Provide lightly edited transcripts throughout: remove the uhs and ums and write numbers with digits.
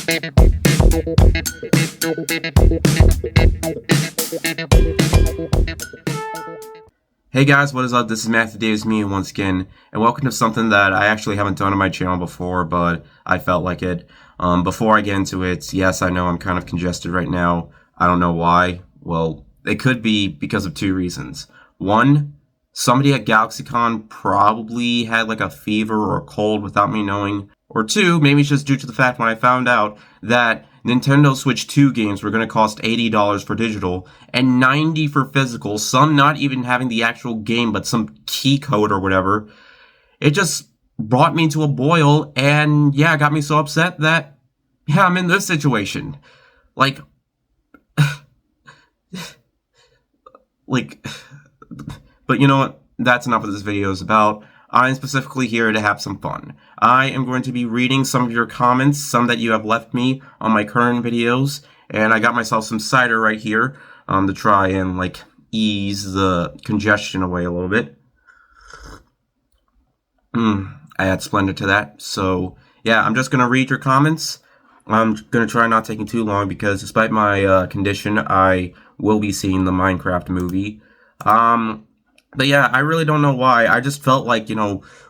Hey guys, what is up? This is Matthew Davis me once again, and welcome to something that I actually haven't done on my channel before, but I felt like it. Before I get into it, yes, I know I'm kind of congested right now. I don't know why. Well, it could be because of two reasons. One, somebody at GalaxyCon probably had like a fever or a cold without me knowing. Or two, maybe it's just due to the fact when I found out that Nintendo Switch 2 games were going to cost $80 for digital and $90 for physical, some not even having the actual game but some key code or whatever. It just brought me to a boil, and yeah, it got me so upset that, yeah, I'm in this situation. Like, but you know what? That's enough of this video is about. I'm specifically here to have some fun. I am going to be reading some of your comments, some that you have left me on my current videos, and I got myself some cider right here to try and like ease the congestion away a little bit. I add Splendid to that. So yeah, I'm just going to read your comments. I'm going to try not taking too long because despite my condition, I will be seeing the Minecraft movie. But yeah, I really don't know why. I just felt like,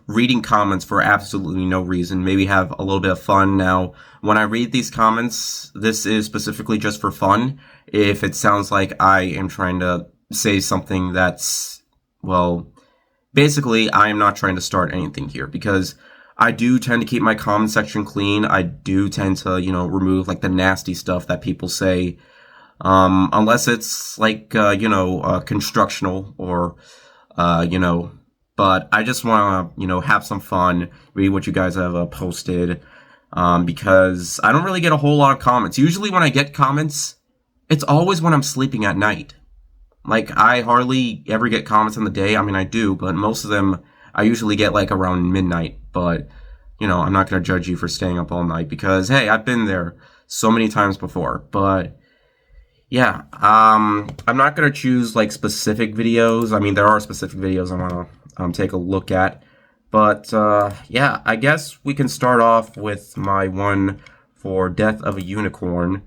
reading comments for absolutely no reason. Maybe have a little bit of fun. Now, when I read these comments, this is specifically just for fun. If it sounds like I am trying to say something that's, well, basically, I am not trying to start anything here because I do tend to keep my comment section clean. I do tend to, remove like the nasty stuff that people say. Unless it's like, constructional or, but I just want to, have some fun, read what you guys have posted, because I don't really get a whole lot of comments. Usually when I get comments, it's always when I'm sleeping at night. Like, I hardly ever get comments in the day. I mean, I do, but most of them I usually get like around midnight. But, I'm not going to judge you for staying up all night because, hey, I've been there so many times before. But yeah, I'm not going to choose, like, specific videos. I mean, there are specific videos I want to take a look at. But, yeah, I guess we can start off with my one for Death of a Unicorn,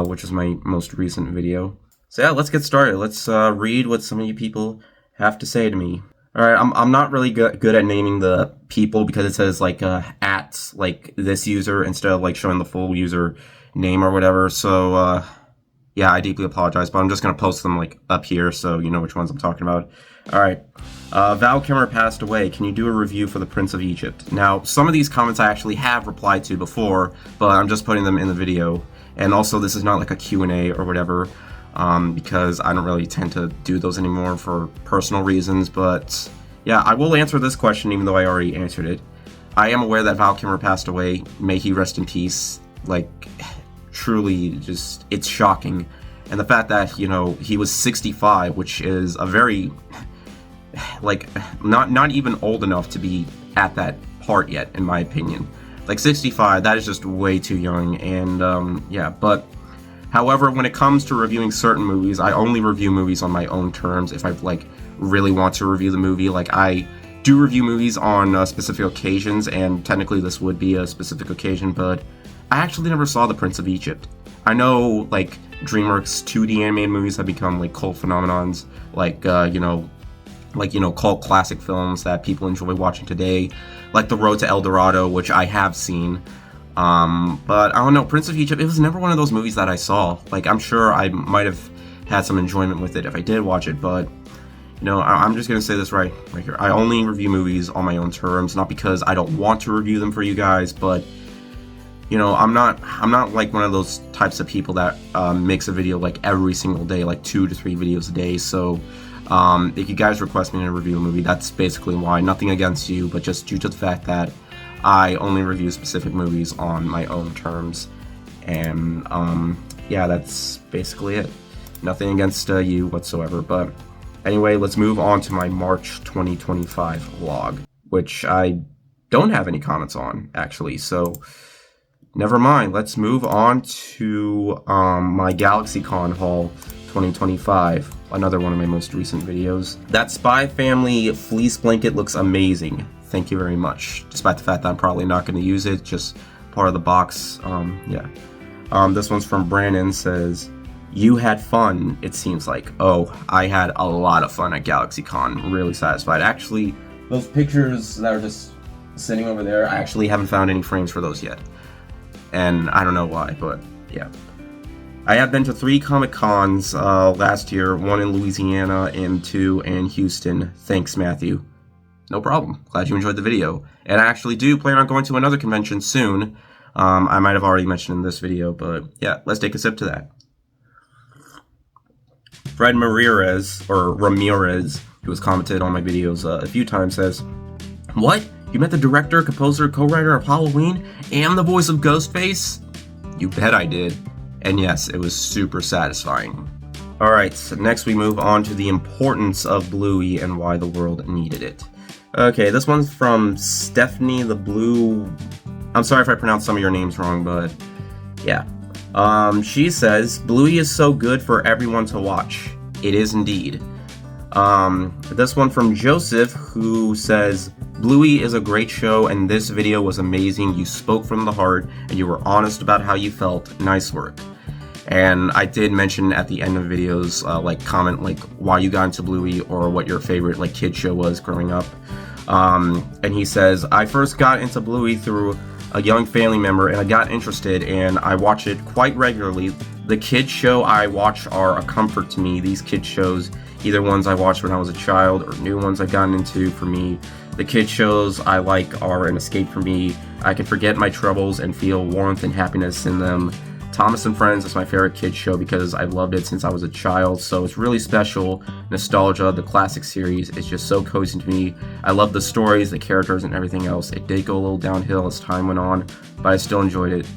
which is my most recent video. So, yeah, let's get started. Let's read what some of you people have to say to me. Alright, I'm not really good at naming the people because it says, like, at, like, this user instead of, like, showing the full user name or whatever. So, yeah, I deeply apologize, but I'm just going to post them, like, up here so you know which ones I'm talking about. Alright. Val Kilmer passed away. Can you do a review for The Prince of Egypt? Now, some of these comments I actually have replied to before, but I'm just putting them in the video. And also, this is not like a Q&A or whatever, because I don't really tend to do those anymore for personal reasons. But, yeah, I will answer this question even though I already answered it. I am aware that Val Kilmer passed away. May he rest in peace. Like, truly just, it's shocking. And the fact that, he was 65, which is a very, like, not even old enough to be at that part yet, in my opinion. Like, 65, that is just way too young, and, yeah, but, however, when it comes to reviewing certain movies, I only review movies on my own terms if I, like, really want to review the movie. Like, I do review movies on specific occasions, and technically this would be a specific occasion, but I actually never saw The Prince of Egypt. I know, like, DreamWorks 2D animated movies have become, like, cult phenomenons, like, cult classic films that people enjoy watching today, like The Road to El Dorado, which I have seen. But I don't know, Prince of Egypt, it was never one of those movies that I saw. Like, I'm sure I might have had some enjoyment with it if I did watch it, but, I'm just gonna say this right here. I only review movies on my own terms, not because I don't want to review them for you guys, but I'm not like one of those types of people that makes a video like every single day, like 2 to 3 videos a day. So if you guys request me to review a movie, that's basically why. Nothing against you, but just due to the fact that I only review specific movies on my own terms. And yeah, that's basically it. Nothing against you whatsoever. But anyway, let's move on to my March 2025 vlog, which I don't have any comments on, actually. So never mind, let's move on to my GalaxyCon Haul 2025, another one of my most recent videos. That Spy Family fleece blanket looks amazing. Thank you very much. Despite the fact that I'm probably not going to use it, just part of the box. Yeah. This one's from Brandon, says, "You had fun, it seems like." Oh, I had a lot of fun at GalaxyCon. Really satisfied. Actually, those pictures that are just sitting over there, I actually haven't found any frames for those yet. And I don't know why, but yeah. I have been to 3 Comic-Cons last year, 1 in Louisiana and 2 in Houston. Thanks, Matthew. No problem. Glad you enjoyed the video. And I actually do plan on going to another convention soon. I might have already mentioned in this video, but yeah, let's take a sip to that. Fred Ramirez, who has commented on my videos a few times, says, "What? You met the director, composer, co-writer of Halloween, and the voice of Ghostface?" You bet I did. And yes, it was super satisfying. Alright, so next we move on to the importance of Bluey and why the world needed it. Okay, this one's from Stephanie the Blue. I'm sorry if I pronounced some of your names wrong, but yeah. She says, "Bluey is so good for everyone to watch." It is indeed. This one from Joseph, who says, "Bluey is a great show and this video was amazing. You spoke from the heart and you were honest about how you felt. Nice work." And I did mention at the end of videos, comment why you got into Bluey or what your favorite kid show was growing up. And he says, "I first got into Bluey through a young family member and I got interested and I watch it quite regularly. The kid show I watch are a comfort to me. These kid shows, either ones I watched when I was a child or new ones I've gotten into for me. The kid shows I like are an escape for me. I can forget my troubles and feel warmth and happiness in them. Thomas and Friends is my favorite kid show because I loved it since I was a child, so it's really special. Nostalgia, the classic series, is just so cozy to me. I love the stories, the characters, and everything else. It did go a little downhill as time went on, but I still enjoyed it.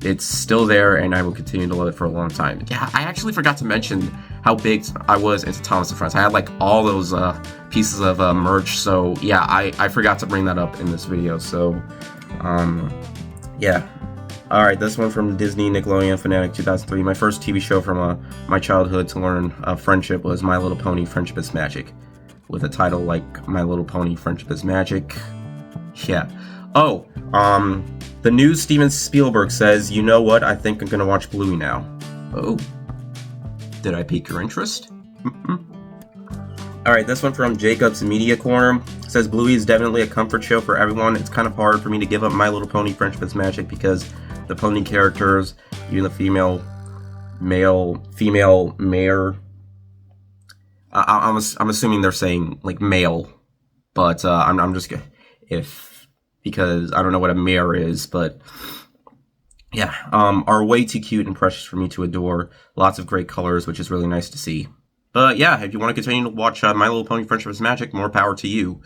It's still there, and I will continue to love it for a long time." Yeah, I actually forgot to mention how big I was into Thomas and Friends. I had all those pieces of merch, so yeah, I forgot to bring that up in this video, so yeah. Alright, this one from Disney Nickelodeon Fanatic 2003. My first TV show from my childhood to learn friendship was My Little Pony Friendship is Magic. With a title like My Little Pony Friendship is Magic. Yeah. Oh, the new Steven Spielberg says, "You know what? I think I'm gonna watch Bluey now." Oh. Did I pique your interest? Alright, this one from Jacob's Media Corner says, "Bluey is definitely a comfort show for everyone. It's kind of hard for me to give up My Little Pony Friendship is Magic because the pony characters, even the female mare." I'm assuming they're saying male, but I'm just because I don't know what a mare is, but yeah, are way too cute and precious for me to adore. Lots of great colors, which is really nice to see. But yeah, if you want to continue to watch My Little Pony Friendship is Magic, more power to you,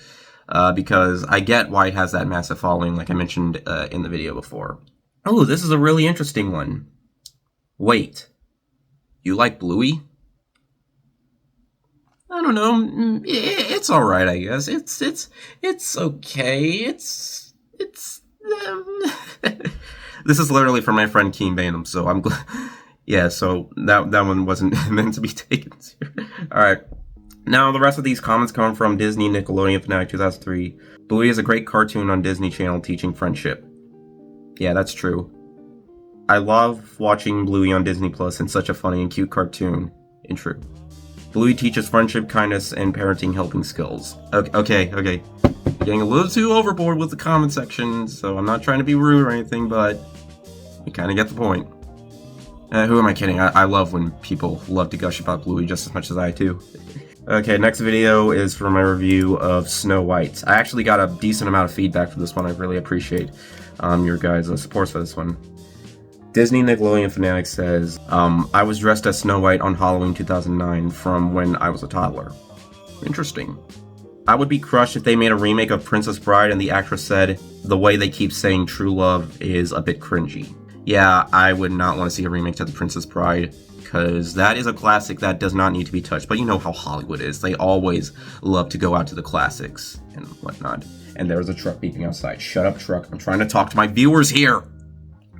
because I get why it has that massive following, like I mentioned in the video before. Oh, this is a really interesting one. Wait, you like Bluey? I don't know. It's all right, I guess. It's okay. It's. This is literally from my friend Keen Banham, so I'm glad. Yeah, so that one wasn't meant to be taken seriously. All right. Now the rest of these comments come from Disney Nickelodeon Fanatic 2003. "Bluey is a great cartoon on Disney Channel teaching friendship." Yeah, that's true. I love watching Bluey on Disney Plus, and such a funny and cute cartoon. And true. Bluey teaches friendship, kindness, and parenting helping skills. Okay. Getting a little too overboard with the comment section, so I'm not trying to be rude or anything, but you kind of get the point. Who am I kidding? I love when people love to gush about Bluey just as much as I do. Okay, next video is for my review of Snow White. I actually got a decent amount of feedback for this one. I really appreciate your guys' support for this one. Disney Nickelodeon Fanatic says, "I was dressed as Snow White on Halloween 2009 from when I was a toddler." Interesting. "I would be crushed if they made a remake of Princess Bride and the actress said, 'The way they keep saying true love is a bit cringy.'" Yeah, I would not want to see a remake to The Princess Bride, because that is a classic that does not need to be touched. But you know how Hollywood is. They always love to go out to the classics and whatnot. And there's a truck beeping outside. Shut up, truck. I'm trying to talk to my viewers here.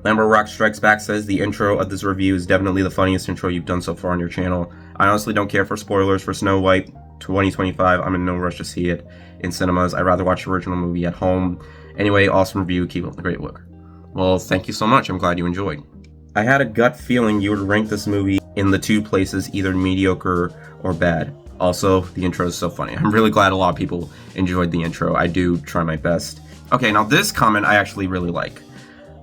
Lambo Rock Strikes Back says, "The intro of this review is definitely the funniest intro you've done so far on your channel. I honestly don't care for spoilers for Snow White 2025. I'm in no rush to see it in cinemas. I'd rather watch the original movie at home. Anyway, awesome review. Keep up the great work." Well, thank you so much. I'm glad you enjoyed. I had a gut feeling you would rank this movie in the two places, either mediocre or bad. Also, the intro is so funny. I'm really glad a lot of people enjoyed the intro. I do try my best. Okay, now this comment I actually really like.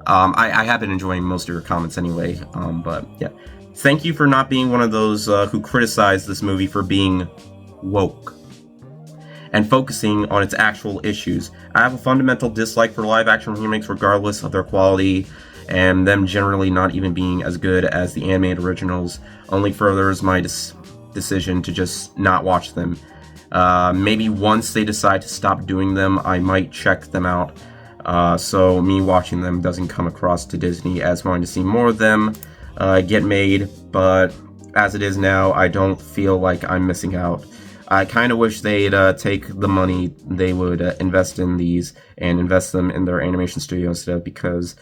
I have been enjoying most of your comments anyway, but yeah. Thank you for not being one of those who criticize this movie for being woke and focusing on its actual issues. I have a fundamental dislike for live-action remakes regardless of their quality, and them generally not even being as good as the animated originals only furthers my decision to just not watch them. Maybe once they decide to stop doing them, I might check them out, so me watching them doesn't come across to Disney as wanting to see more of them get made, but as it is now, I don't feel like I'm missing out. I kind of wish they'd take the money they would invest in these and invest them in their animation studio instead, because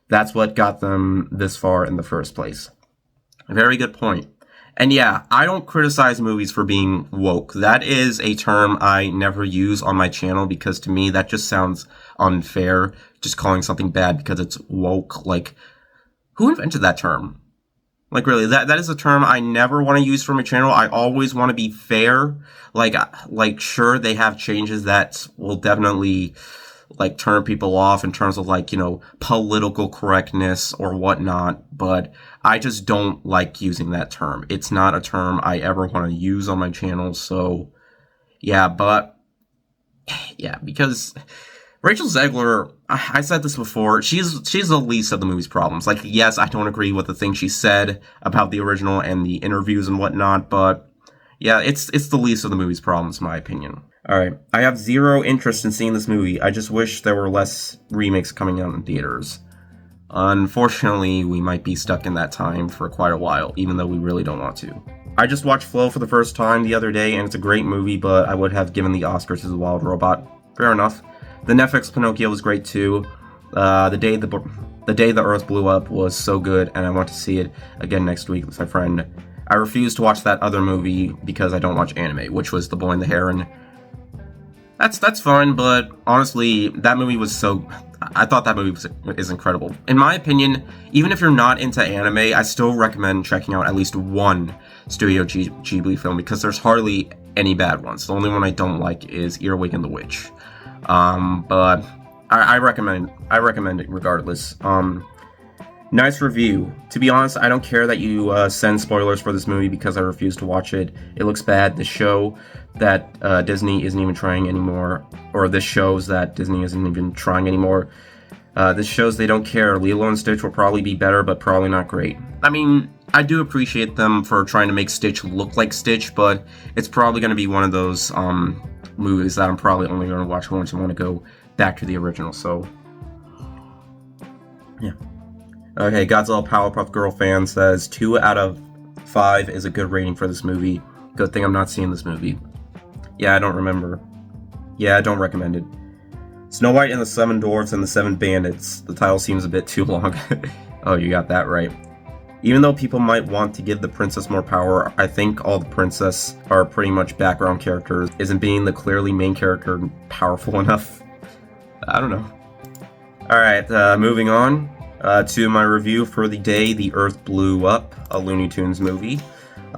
that's what got them this far in the first place. Very good point. And yeah, I don't criticize movies for being woke. That is a term I never use on my channel because to me that just sounds unfair, just calling something bad because it's woke. Like, who invented that term? Like, really, that is a term I never want to use for my channel. I always want to be fair. Like, sure, they have changes that will definitely, like, turn people off in terms of, like, you know, political correctness or whatnot, but I just don't like using that term. It's not a term I ever want to use on my channel, so, yeah, because Rachel Zegler, I said this before, she's the least of the movie's problems. Like, yes, I don't agree with the things she said about the original and the interviews and whatnot, but yeah, it's the least of the movie's problems, in my opinion. Alright, I have zero interest in seeing this movie. I just wish there were less remakes coming out in theaters. Unfortunately, we might be stuck in that time for quite a while, even though we really don't want to. I just watched Flow for the first time the other day, and it's a great movie, but I would have given the Oscar to The Wild Robot. Fair enough. The Netflix Pinocchio was great too. The Day the Earth Blew Up was so good, and I want to see it again next week with my friend. I refuse to watch that other movie because I don't watch anime, which was The Boy and the Heron. That's fine, but honestly, that movie was so... I thought that movie is incredible. In my opinion, even if you're not into anime, I still recommend checking out at least one Studio Ghibli film because there's hardly any bad ones. The only one I don't like is Earwig and the Witch. But I recommend it regardless. Nice review. To be honest, I don't care that you send spoilers for this movie because I refuse to watch it. It looks bad. The show that Disney isn't even trying anymore, or this shows that Disney isn't even trying anymore. This shows they don't care. Lilo and Stitch will probably be better, but probably not great. I mean, I do appreciate them for trying to make Stitch look like Stitch, but it's probably going to be one of those movies that I'm probably only going to watch once I want to go back to the original, so... yeah. Okay, Godzilla Powerpuff Girl fan says 2 out of 5 is a good rating for this movie. Good thing I'm not seeing this movie. Yeah, I don't remember. Yeah, I don't recommend it. Snow White and the Seven Dwarfs and the Seven Bandits. The title seems a bit too long. Oh, you got that right. Even though people might want to give the princess more power, I think all the princess are pretty much background characters. Isn't being the clearly main character powerful enough? I don't know. Alright, moving on. To my review for the day, The Earth Blew Up, a Looney Tunes movie.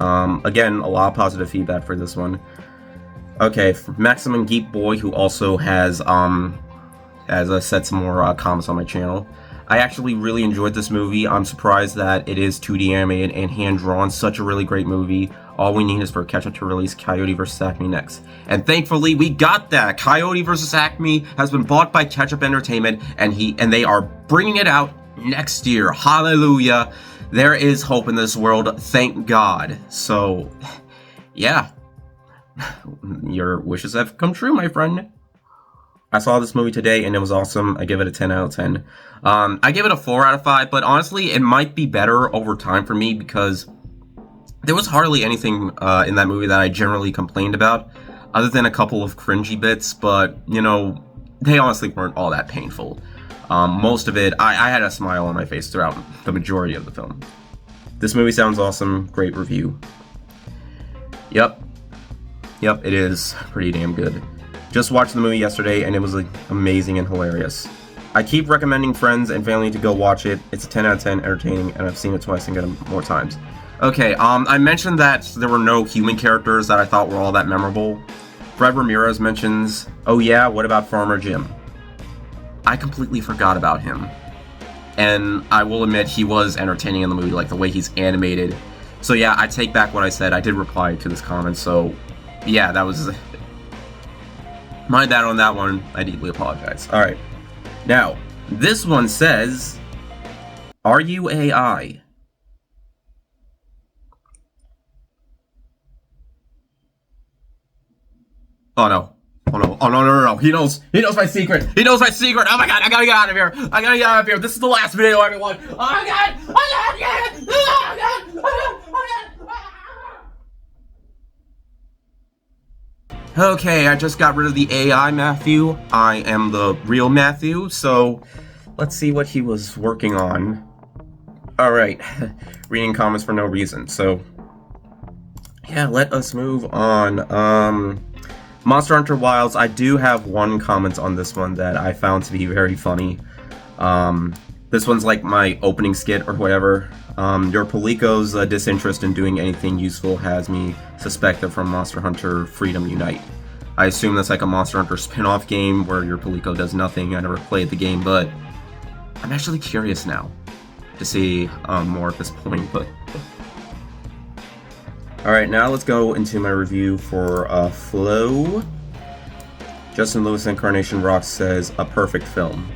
Again, a lot of positive feedback for this one. Okay, Maximum Geek Boy, who also has said some more comments on my channel. I actually really enjoyed this movie. I'm surprised that it is 2D animated and hand-drawn. Such a really great movie. All we need is for Ketchup to release Coyote vs. Acme next. And thankfully, we got that! Coyote vs. Acme has been bought by Ketchup Entertainment, and they are bringing it out next year. Hallelujah. There is hope in this world. Thank God. So, yeah. Your wishes have come true, my friend. I saw this movie today and it was awesome. I give it a 10 out of 10. I give it a 4 out of 5, but honestly, it might be better over time for me because there was hardly anything in that movie that I generally complained about, other than a couple of cringy bits, but, you know, they honestly weren't all that painful. Most of it, I had a smile on my face throughout the majority of the film. This movie sounds awesome. Great review. Yep, it is pretty damn good. Just watched the movie yesterday and it was like amazing and hilarious. I keep recommending friends and family to go watch it. It's a 10 out of 10, entertaining, and I've seen it twice and get it more times. Okay, I mentioned that there were no human characters that I thought were all that memorable. Fred Ramirez mentions, oh yeah, what about Farmer Jim? I completely forgot about him. And I will admit, he was entertaining in the movie, like the way he's animated. So yeah, I take back what I said. I did reply to this comment, so yeah, that was... My bad on that one. I deeply apologize. Alright. Now, this one says, are you AI? Oh no. Oh no. Oh no, no, no, no. He knows my secret. He knows my secret. Oh my god, I gotta get out of here. I gotta get out of here. This is the last video, everyone. Oh my god. Oh my god. Oh my god. Oh my god. Okay, I just got rid of the AI Matthew. I am the real Matthew, so let's see what he was working on. Alright, reading comments for no reason, so yeah, let us move on. Monster Hunter Wilds, I do have one comment on this one that I found to be very funny. This one's like my opening skit or whatever. Your Palico's disinterest in doing anything useful has me suspected from Monster Hunter Freedom Unite. I assume that's like a Monster Hunter spin-off game where your Palico does nothing. I never played the game, but I'm actually curious now to see more at this point. But alright, now let's go into my review for Flow. Justin Lewis Incarnation Rock says, a perfect film.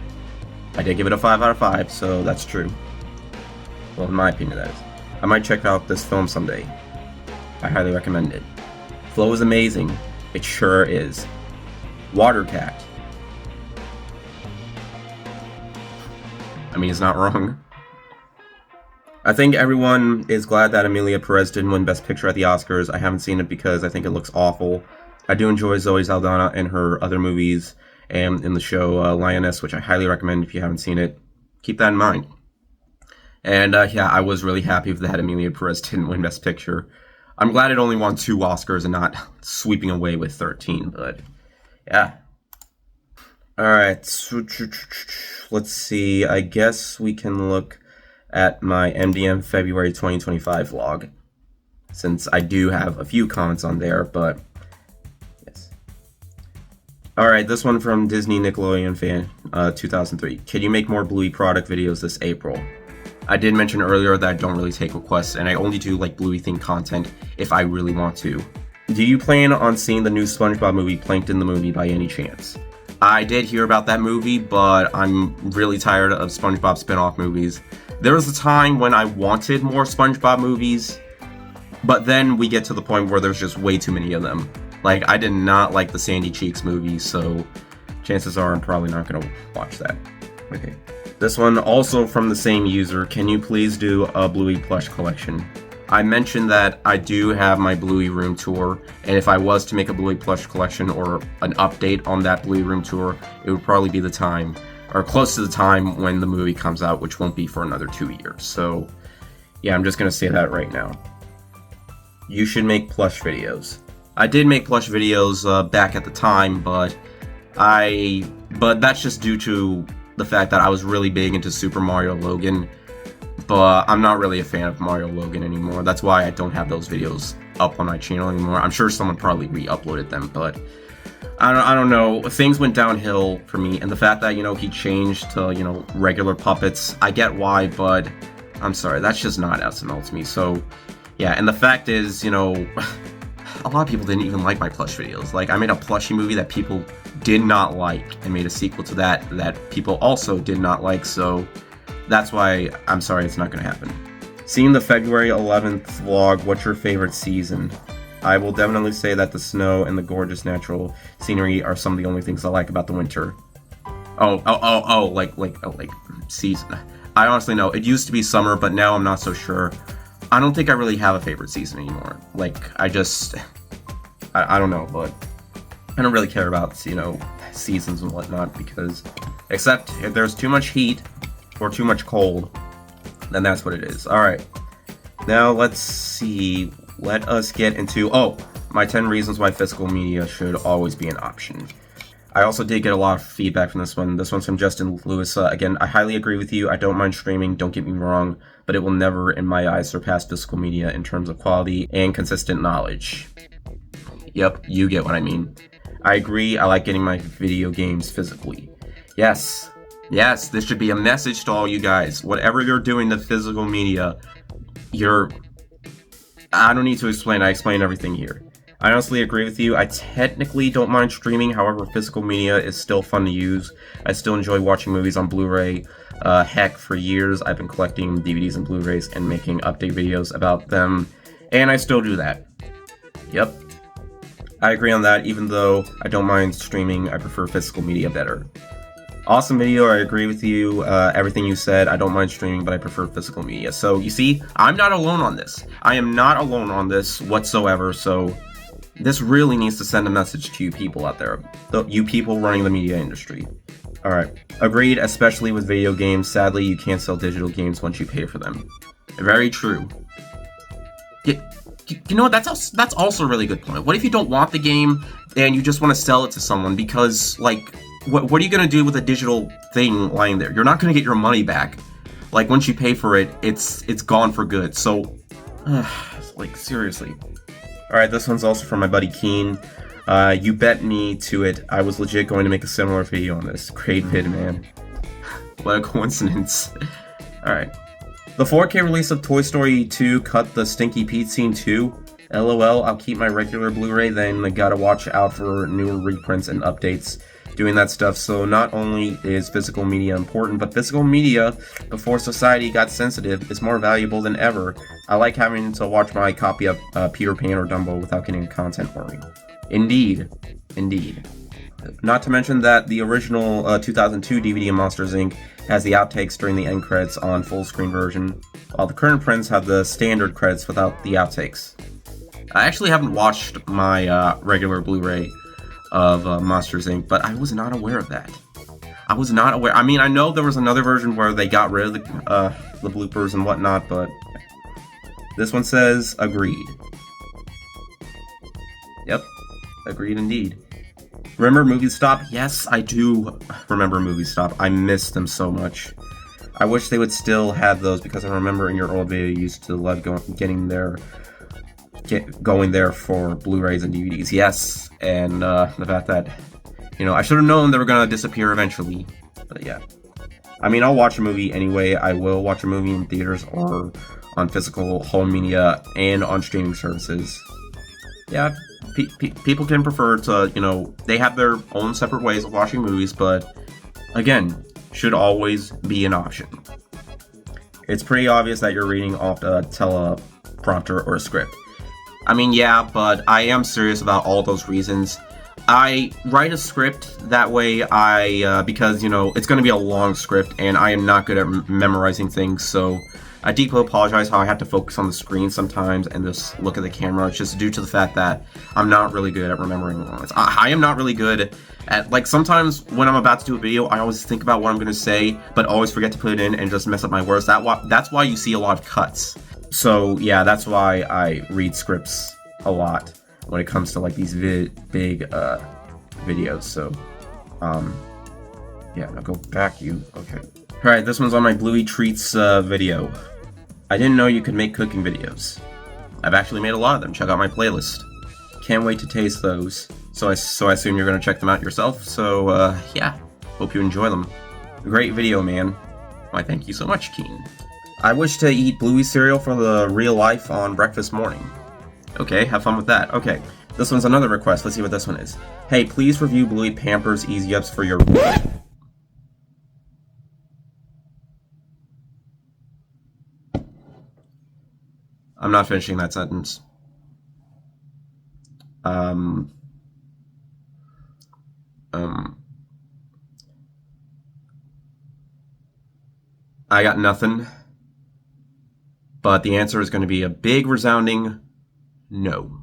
I did give it a 5 out of 5, so that's true. Well, in my opinion, that is. I might check out this film someday. I highly recommend it. Flow is amazing. It sure is. Water Cat. I mean, it's not wrong. I think everyone is glad that Emilia Perez didn't win Best Picture at the Oscars. I haven't seen it because I think it looks awful. I do enjoy Zoe Saldana in her other movies and in the show Lioness, which I highly recommend if you haven't seen it. Keep that in mind. And yeah, I was really happy that Emilia Perez didn't win Best Picture. I'm glad it only won 2 Oscars and not sweeping away with 13, but yeah. Alright, so, let's see. I guess we can look at my MDM February 2025 vlog, since I do have a few comments on there, but yes. Alright, this one from Disney Nickelodeon fan, 2003. Can you make more Bluey product videos this April? I did mention earlier that I don't really take requests, and I only do like Bluey themed content if I really want to. Do you plan on seeing the new SpongeBob movie, Plankton the Movie, by any chance? I did hear about that movie, but I'm really tired of SpongeBob spin-off movies. There was a time when I wanted more SpongeBob movies, but then we get to the point where there's just way too many of them. Like, I did not like the Sandy Cheeks movie, so chances are I'm probably not going to watch that. Okay. This one, also from the same user, can you please do a Bluey plush collection? I mentioned that I do have my Bluey room tour, and if I was to make a Bluey plush collection or an update on that Bluey room tour, it would probably be the time, or close to the time when the movie comes out, which won't be for another 2 years. So, yeah, I'm just going to say that right now. You should make plush videos. I did make plush videos back at the time, but that's just due to the fact that I was really big into Super Mario Logan, but I'm not really a fan of Mario Logan anymore. That's why I don't have those videos up on my channel anymore. I'm sure someone probably re-uploaded them, but I don't know. Things went downhill for me, and the fact that, he changed to, regular puppets, I get why, but I'm sorry, that's just not SML to me. So, yeah, and the fact is, a lot of people didn't even like my plush videos. Like, I made a plushie movie that people did not like, and made a sequel to that people also did not like, so that's why I'm sorry it's not going to happen. Seeing the February 11th vlog, what's your favorite season? I will definitely say that the snow and the gorgeous natural scenery are some of the only things I like about the winter. Like season. I honestly know, it used to be summer, but now I'm not so sure. I don't think I really have a favorite season anymore. Like, I don't know, but I don't really care about, seasons and whatnot, because, except if there's too much heat or too much cold, then that's what it is. Alright, now let's see, let us get into, my 10 reasons why physical media should always be an option. I also did get a lot of feedback from this one. This one's from Justin Lewis. Again, I highly agree with you. I don't mind streaming, don't get me wrong, but it will never, in my eyes, surpass physical media in terms of quality and consistent knowledge. Yep, you get what I mean. I agree, I like getting my video games physically. Yes, this should be a message to all you guys. Whatever you're doing to physical media, I don't need to explain, I explain everything here. I honestly agree with you. I technically don't mind streaming, however, physical media is still fun to use. I still enjoy watching movies on Blu-ray. Heck, for years, I've been collecting DVDs and Blu-rays and making update videos about them, and I still do that. Yep. I agree on that, even though I don't mind streaming, I prefer physical media better. Awesome video, I agree with you, everything you said. I don't mind streaming, but I prefer physical media. So, you see, I'm not alone on this. I am not alone on this whatsoever, so this really needs to send a message to you people out there. You people running the media industry. Alright, agreed, especially with video games. Sadly, you can't sell digital games once you pay for them. Very true. You know what, that's also a really good point. What if you don't want the game and you just want to sell it to someone because, like, what are you going to do with a digital thing lying there? You're not going to get your money back. Like, once you pay for it, it's gone for good. So, like, seriously. Alright, this one's also from my buddy Keen. You bet me to it. I was legit going to make a similar video on this. Great vid, man. What a coincidence. Alright. The 4K release of Toy Story 2 cut the Stinky Pete scene too. LOL, I'll keep my regular Blu-ray, then I gotta watch out for newer reprints and updates. Doing that stuff, so not only is physical media important, but physical media, before society got sensitive, is more valuable than ever. I like having to watch my copy of Peter Pan or Dumbo without getting a content warning. Indeed. Not to mention that the original 2002 DVD of Monsters, Inc. has the outtakes during the end credits on full screen version, while the current prints have the standard credits without the outtakes. I actually haven't watched my regular Blu-ray of Monsters, Inc., but I was not aware of that. I was not aware. I mean, I know there was another version where they got rid of the bloopers and whatnot, but this one says agreed. Yep, agreed indeed. Remember Movie Stop? Yes, I do remember Movie Stop. I miss them so much. I wish they would still have those, because I remember in your old video you used to love going there for Blu-rays and DVDs. Yes, and the fact that, you know, I should have known they were gonna disappear eventually. But yeah. I mean, I'll watch a movie anyway. I will watch a movie in theaters or on physical home media and on streaming services. Yeah, people can prefer to, you know, they have their own separate ways of watching movies, but again, should always be an option. It's pretty obvious that you're reading off a teleprompter or a script. I mean, yeah, but I am serious about all those reasons. I write a script that way, because, you know, it's going to be a long script, and I am not good at memorizing things, so I deeply apologize how I have to focus on the screen sometimes and just look at the camera. It's just due to the fact that I'm not really good at remembering lines. I am not really good at, like, sometimes when I'm about to do a video, I always think about what I'm going to say, but always forget to put it in and just mess up my words. That's why you see a lot of cuts. So, yeah, that's why I read scripts a lot when it comes to, like, these big videos. So, yeah, now go back, you. Okay. Alright, this one's on my Bluey Treats video. I didn't know you could make cooking videos. I've actually made a lot of them. Check out my playlist. Can't wait to taste those. So I assume you're going to check them out yourself. So, yeah. Hope you enjoy them. Great video, man. Why, thank you so much, Keen. I wish to eat Bluey cereal for the real life on breakfast morning. Okay, have fun with that. Okay, this one's another request. Let's see what this one is. Hey, please review Bluey Pampers Easy Ups for your... I'm not finishing that sentence. I got nothing. But the answer is going to be a big resounding no.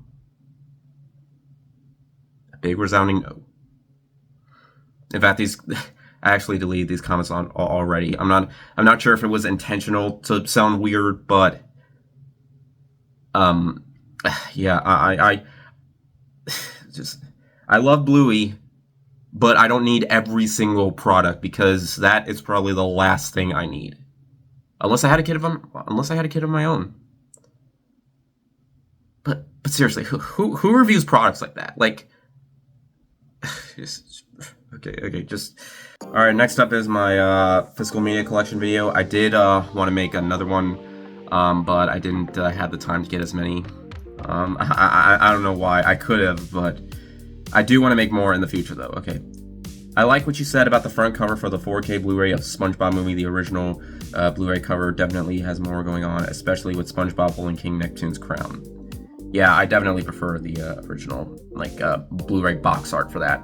A big resounding no. In fact, I actually deleted these comments already. I'm not sure if it was intentional to sound weird, but yeah, I love Bluey, but I don't need every single product because that is probably the last thing I need. Unless I had a kid of my own. But seriously, who reviews products like that? Like, okay, just... Alright, next up is my physical media collection video. I did want to make another one, but I didn't have the time to get as many. I don't know why. I could have, but I do want to make more in the future, though. Okay. I like what you said about the front cover for the 4K Blu-ray of SpongeBob movie. The original Blu-ray cover definitely has more going on, especially with SpongeBob holding King Neptune's crown. Yeah, I definitely prefer the original, like, Blu-ray box art for that.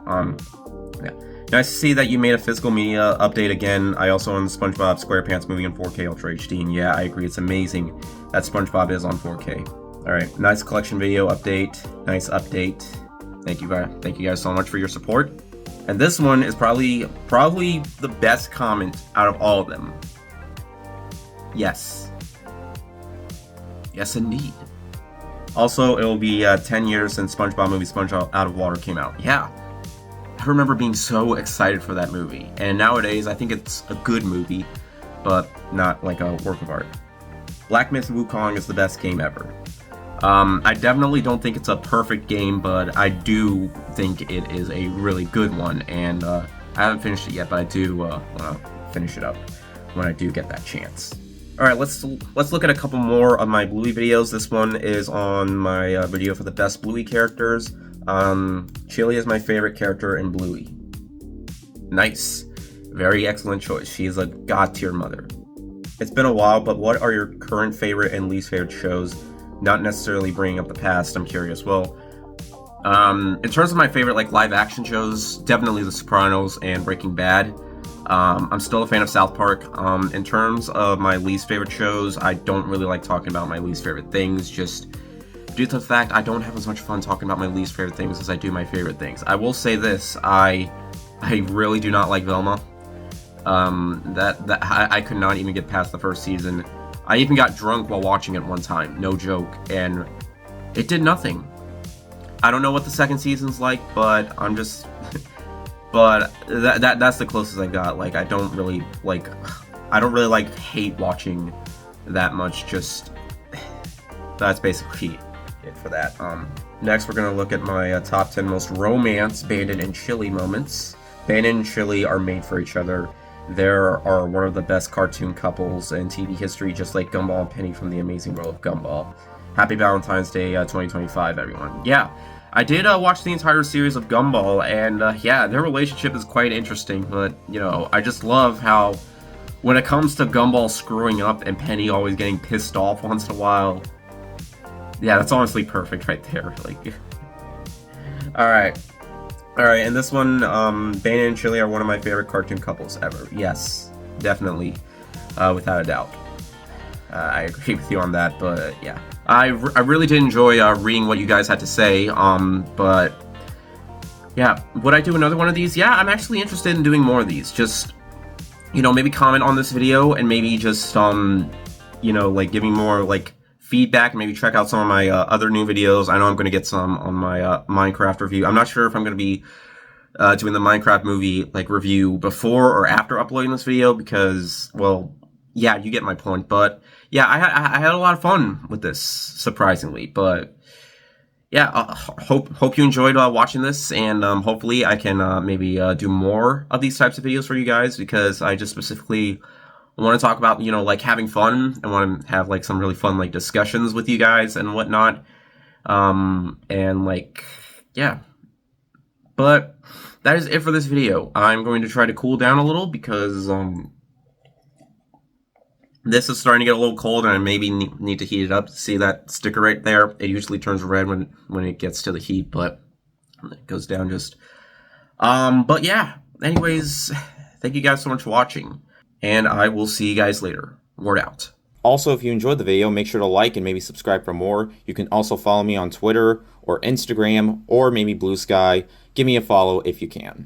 Yeah. Nice to see that you made a physical media update again. I also own SpongeBob SquarePants movie in 4K Ultra HD, and yeah, I agree, it's amazing that SpongeBob is on 4K. Alright, nice collection video update. Nice update. Thank you guys so much for your support. And this one is probably the best comment out of all of them. Yes. Yes, indeed. Also, it'll be 10 years since SpongeBob movie SpongeBob Out of Water came out. Yeah. I remember being so excited for that movie. And nowadays, I think it's a good movie, but not like a work of art. Black Myth Wukong is the best game ever. I definitely don't think it's a perfect game, but I do think it is a really good one, and I haven't finished it yet, but I do want to finish it up when I do get that chance. Alright, let's look at a couple more of my Bluey videos. This one is on my video for the best Bluey characters. Chilli is my favorite character in Bluey. Nice. Very excellent choice. She is a god-tier mother. It's been a while, but what are your current favorite and least favorite shows? Not necessarily bringing up the past, I'm curious. Well, in terms of my favorite like live action shows, definitely The Sopranos and Breaking Bad. I'm still a fan of South Park. In terms of my least favorite shows, I don't really like talking about my least favorite things, just due to the fact I don't have as much fun talking about my least favorite things as I do my favorite things. I will say this, I really do not like Velma. I could not even get past the first season. I even got drunk while watching it one time, no joke, and it did nothing. I don't know what the second season's like, but I'm just... but that's the closest I got. Like, I don't really hate watching that much, just... that's basically it for that. Next, we're gonna look at my top 10 most romance Bandit and Chilli moments. Bandit and Chilli are made for each other. They are one of the best cartoon couples in TV history, just like Gumball and Penny from The Amazing World of Gumball. Happy Valentine's Day 2025, everyone. Yeah, I did watch the entire series of Gumball, and yeah, their relationship is quite interesting, but, you know, I just love how when it comes to Gumball screwing up and Penny always getting pissed off once in a while, yeah, that's honestly perfect right there. Like, Alright, and this one, Bandit and Chilli are one of my favorite cartoon couples ever. Yes, definitely, without a doubt. I agree with you on that, but yeah. I really did enjoy reading what you guys had to say, but yeah, would I do another one of these? Yeah, I'm actually interested in doing more of these. Just, you know, maybe comment on this video and maybe just, you know, like giving more, like, feedback. Maybe check out some of my other new videos. I know I'm going to get some on my Minecraft review. I'm not sure if I'm going to be doing the Minecraft movie like review before or after uploading this video because, well, yeah, you get my point. But yeah, I had a lot of fun with this, surprisingly. But yeah, hope you enjoyed watching this, and hopefully I can maybe do more of these types of videos for you guys, because I just specifically I want to talk about, you know, like having fun. I want to have like some really fun like discussions with you guys and whatnot. And like, yeah. But that is it for this video. I'm going to try to cool down a little because this is starting to get a little cold, and I maybe need to heat it up. See that sticker right there? It usually turns red when it gets to the heat, but it goes down just. But yeah. Anyways, thank you guys so much for watching. And I will see you guys later. Word out. Also, if you enjoyed the video, make sure to like and maybe subscribe for more. You can also follow me on Twitter or Instagram or maybe Blue Sky. Give me a follow if you can.